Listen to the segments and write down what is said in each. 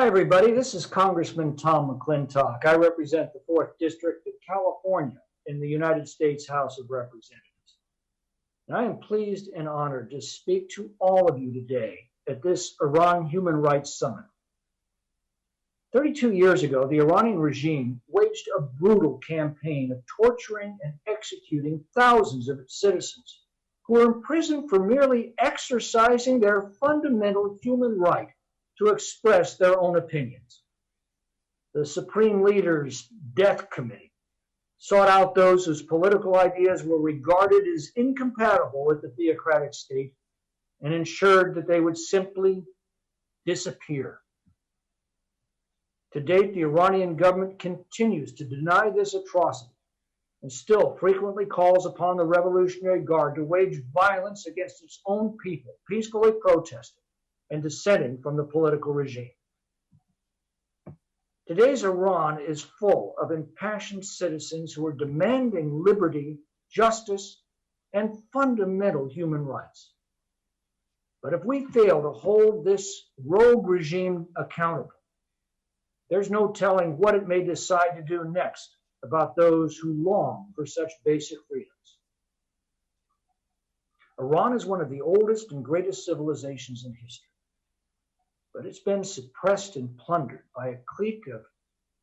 Hi, everybody. This is Congressman Tom McClintock. I represent the 4th District of California in the United States House of Representatives. And I am pleased and honored to speak to all of you today at this Iran Human Rights Summit. 32 years ago, the Iranian regime waged a brutal campaign of torturing and executing thousands of its citizens who were imprisoned for merely exercising their fundamental human right to express their own opinions. The Supreme Leader's Death Committee sought out those whose political ideas were regarded as incompatible with the theocratic state and ensured that they would simply disappear. To date, the Iranian government continues to deny this atrocity and still frequently calls upon the Revolutionary Guard to wage violence against its own people, peacefully protesting and dissenting from the political regime. Today's Iran is full of impassioned citizens who are demanding liberty, justice, and fundamental human rights. But if we fail to hold this rogue regime accountable, there's no telling what it may decide to do next about those who long for such basic freedoms. Iran is one of the oldest and greatest civilizations in history, but it's been suppressed and plundered by a clique of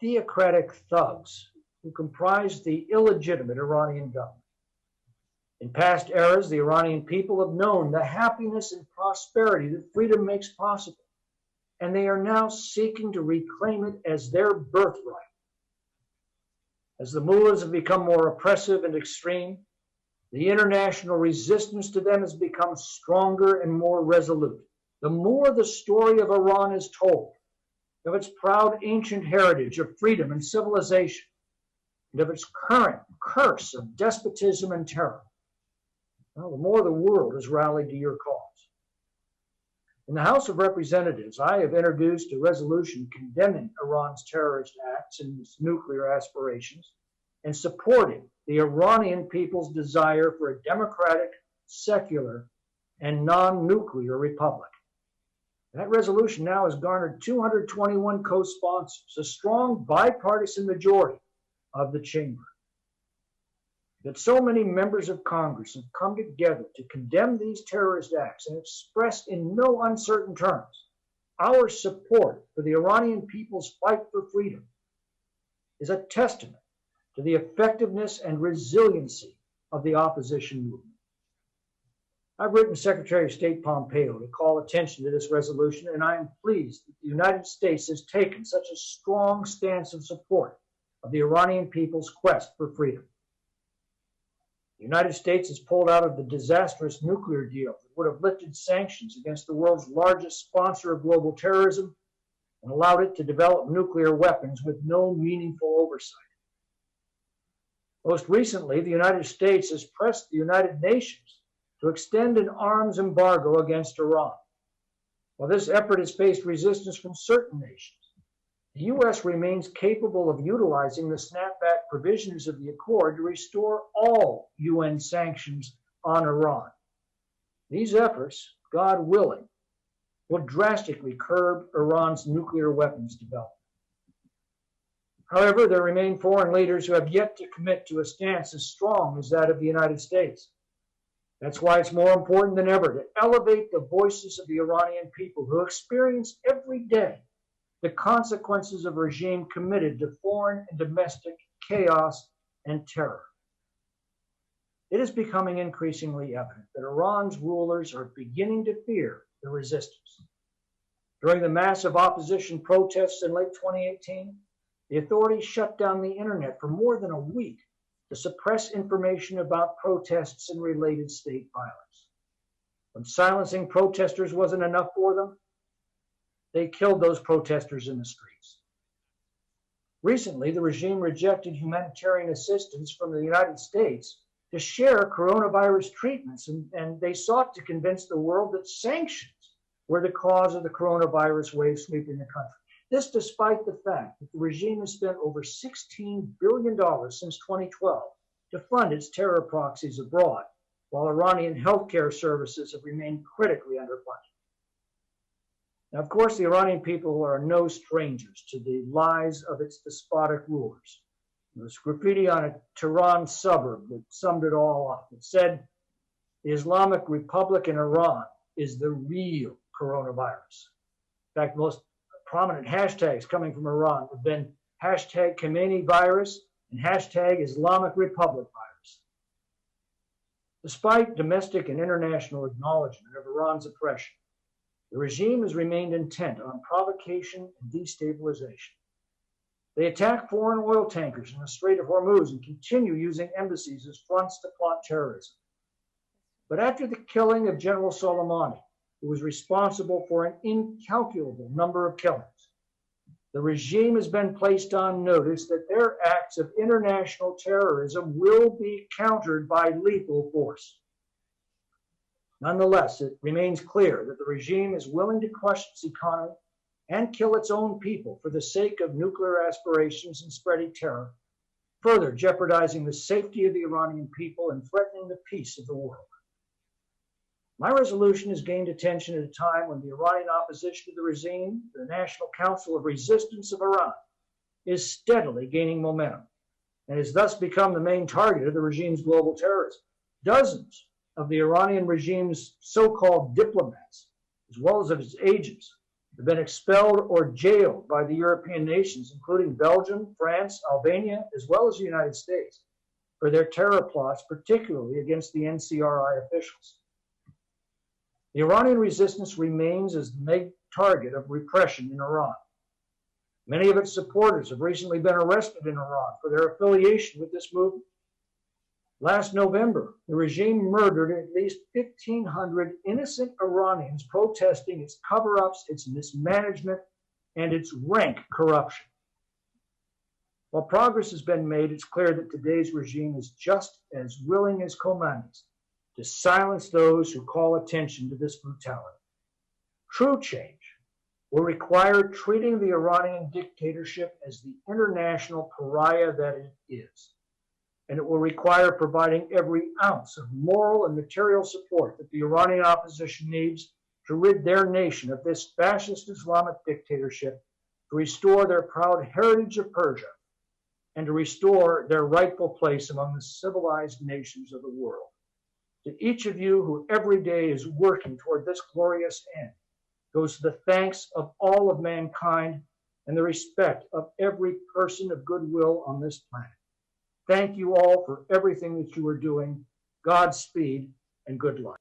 theocratic thugs who comprise the illegitimate Iranian government. In past eras, the Iranian people have known the happiness and prosperity that freedom makes possible, and they are now seeking to reclaim it as their birthright. As the mullahs have become more oppressive and extreme, the international resistance to them has become stronger and more resolute. The more the story of Iran is told, of its proud ancient heritage of freedom and civilization, and of its current curse of despotism and terror, well, the more the world has rallied to your cause. In the House of Representatives, I have introduced a resolution condemning Iran's terrorist acts and its nuclear aspirations and supporting the Iranian people's desire for a democratic, secular, and non-nuclear republic. That resolution now has garnered 221 co-sponsors, a strong bipartisan majority of the chamber. That so many members of Congress have come together to condemn these terrorist acts and express in no uncertain terms our support for the Iranian people's fight for freedom is a testament to the effectiveness and resiliency of the opposition movement. I've written Secretary of State Pompeo to call attention to this resolution, and I am pleased that the United States has taken such a strong stance of support of the Iranian people's quest for freedom. The United States has pulled out of the disastrous nuclear deal that would have lifted sanctions against the world's largest sponsor of global terrorism and allowed it to develop nuclear weapons with no meaningful oversight. Most recently, the United States has pressed the United Nations to extend an arms embargo against Iran. While this effort has faced resistance from certain nations, the U.S. remains capable of utilizing the snapback provisions of the accord to restore all UN sanctions on Iran. These efforts, God willing, will drastically curb Iran's nuclear weapons development. However, there remain foreign leaders who have yet to commit to a stance as strong as that of the United States. That's why it's more important than ever to elevate the voices of the Iranian people who experience every day the consequences of a regime committed to foreign and domestic chaos and terror. It is becoming increasingly evident that Iran's rulers are beginning to fear the resistance. During the massive opposition protests in late 2018, the authorities shut down the internet for more than a week to suppress information about protests and related state violence. When silencing protesters wasn't enough for them, they killed those protesters in the streets. Recently, the regime rejected humanitarian assistance from the United States to share coronavirus treatments, and they sought to convince the world that sanctions were the cause of the coronavirus wave sweeping the country. This despite the fact that the regime has spent over $16 billion since 2012 to fund its terror proxies abroad, while Iranian healthcare services have remained critically underfunded. Now, of course, the Iranian people are no strangers to the lies of its despotic rulers. There's graffiti on a Tehran suburb that summed it all up. It said, "The Islamic Republic in Iran is the real coronavirus." In fact, most prominent hashtags coming from Iran have been hashtag Khomeini virus and hashtag Islamic Republic virus. Despite domestic and international acknowledgement of Iran's oppression, the regime has remained intent on provocation and destabilization. They attack foreign oil tankers in the Strait of Hormuz and continue using embassies as fronts to plot terrorism. But after the killing of General Soleimani, who was responsible for an incalculable number of killings, the regime has been placed on notice that their acts of international terrorism will be countered by lethal force. Nonetheless, it remains clear that the regime is willing to crush its economy and kill its own people for the sake of nuclear aspirations and spreading terror, further jeopardizing the safety of the Iranian people and threatening the peace of the world. My resolution has gained attention at a time when the Iranian opposition to the regime, the National Council of Resistance of Iran, is steadily gaining momentum and has thus become the main target of the regime's global terrorism. Dozens of the Iranian regime's so-called diplomats, as well as of its agents, have been expelled or jailed by the European nations, including Belgium, France, Albania, as well as the United States, for their terror plots, particularly against the NCRI officials. The Iranian resistance remains as the main target of repression in Iran. Many of its supporters have recently been arrested in Iran for their affiliation with this movement. Last November, the regime murdered at least 1,500 innocent Iranians protesting its cover-ups, its mismanagement, and its rank corruption. While progress has been made, it's clear that today's regime is just as willing as Khomeini's to silence those who call attention to this brutality. True change will require treating the Iranian dictatorship as the international pariah that it is. And it will require providing every ounce of moral and material support that the Iranian opposition needs to rid their nation of this fascist Islamic dictatorship, to restore their proud heritage of Persia, and to restore their rightful place among the civilized nations of the world. To each of you who every day is working toward this glorious end goes the thanks of all of mankind and the respect of every person of goodwill on this planet. Thank you all for everything that you are doing. Godspeed and good luck.